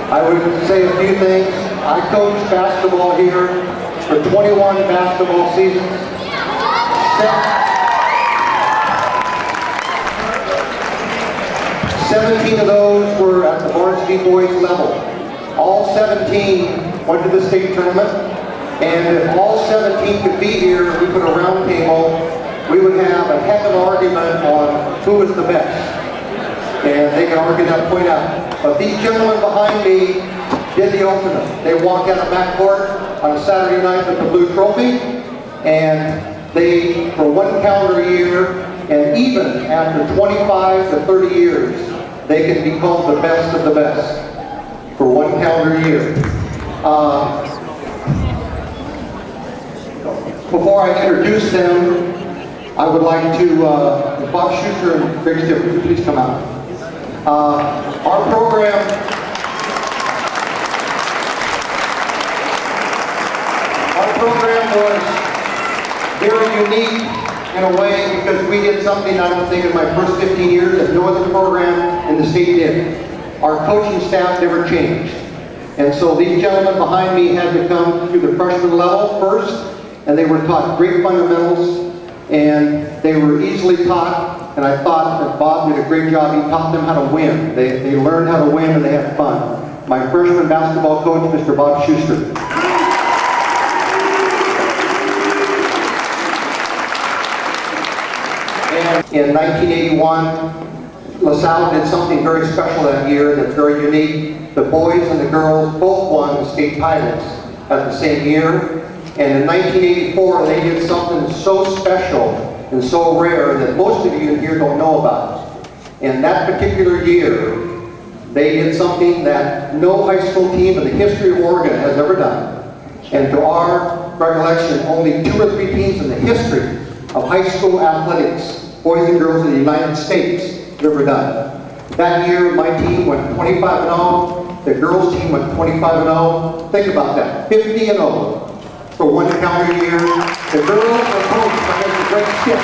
I would say a few things. I coached basketball here for 21 basketball seasons. 17 of those were at the varsity boys level. All 17 went to the state tournament, and if all 17 could be here, we put a round table, we would have a heck of an argument on who was the best. And they can argue that point out. But these gentlemen behind me did the ultimate. They walked out of backcourt on a Saturday night with the blue trophy, and they, for one calendar year, and even after 25 to 30 years, they can be called the best of the best for one calendar year. Before I introduce them, I would like to, Bob Schuster and Greg Stiff, would you please come out? Our program was very unique in a way because we did something I don't think in my first 15 years that no other program in the state did. Our coaching staff never changed. And so these gentlemen behind me had to come to the freshman level first, and they were taught great fundamentals, and they were easily taught, and I thought that Bob did a great job. He taught them how to win. They learned how to win, and they had fun. My freshman basketball coach, Mr. Bob Schuster. And in 1981, LaSalle did something very special that year that's very unique. The boys and the girls both won the state titles at the same year. And in 1984, they did something so special and so rare that most of you in here don't know about. In that particular year, they did something that no high school team in the history of Oregon has ever done. And to our recollection, only 2 or 3 teams in the history of high school athletics, boys and girls in the United States, have ever done. That year, my team went 25-0. The girls' team went 25-0. Think about that, 50-0. For one calendar year, the girls were coached by Mr. Greg Stiff.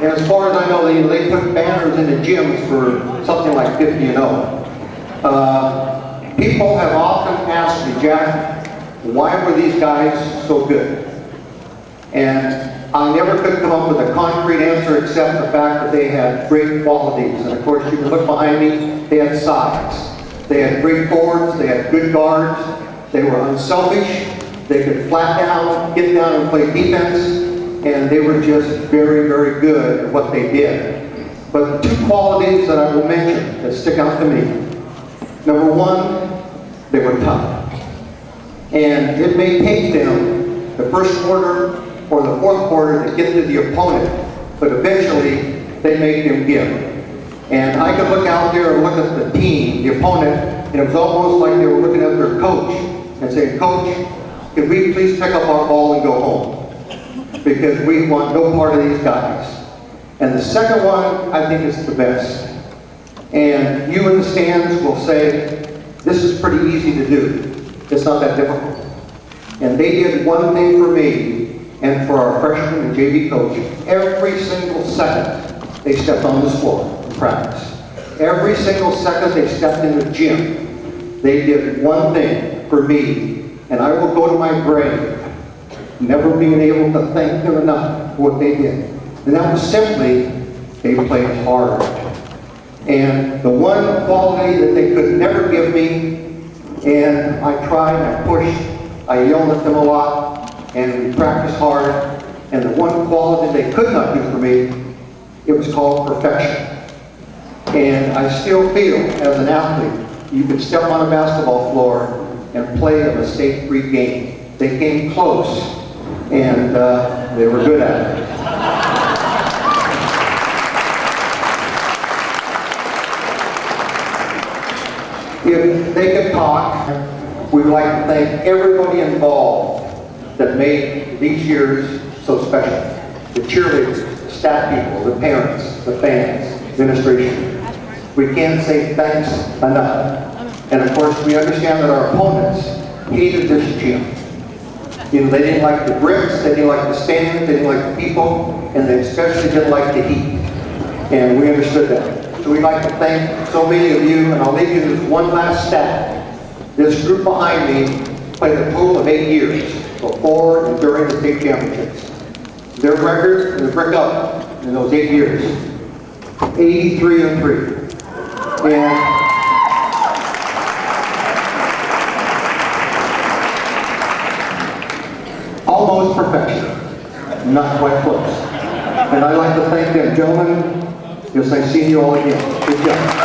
And as far as I know, they put banners in the gyms for something like 50-0. People have often asked me, Jack, why were these guys so good? And I never could come up with a concrete answer except the fact that they had great qualities. And of course, you can look behind me, they had size. They had great forwards, they had good guards, they were unselfish, they could flat down, get down and play defense, and they were just very, very good at what they did. But the 2 qualities that I will mention that stick out to me. Number 1, they were tough. And it may take them the first quarter or the fourth quarter to get to the opponent, but eventually they make them give. And I could look out there and look at the team, the opponent, and it was almost like they were looking at their coach and saying, Coach, can we please pick up our ball and go home? Because we want no part of these guys. And the second one, I think, is the best. And you in the stands will say, this is pretty easy to do. It's not that difficult. And they did one thing for me and for our freshman and JV coach. Every single second they stepped on this floor in practice. Every single second they stepped in the gym. They did one thing for me, and I will go to my grave never being able to thank them enough for what they did. And that was simply, they played hard. And the one quality that they could never give me, and I tried, I pushed, I yelled at them a lot, and we practiced hard, and the one quality they could not do for me, it was called perfection. And I still feel, as an athlete, you could step on a basketball floor and play a mistake-free game. They came close, and they were good at it. If they could talk, we'd like to thank everybody involved that made these years so special. The cheerleaders, the staff people, the parents, the fans, administration. We can't say thanks enough. And of course, we understand that our opponents hated this gym. You know, they didn't like the bricks, they didn't like the stands, they didn't like the people, and they especially didn't like the heat. And we understood that. So we'd like to thank so many of you, and I'll leave you with one last stat. This group behind me played a total of 8 years, before and during the state championships. Their record in the brick up in those 8 years, 83-3. And almost perfection, not quite close. And I'd like to thank them. Gentlemen, yes, I see you all again. Good job.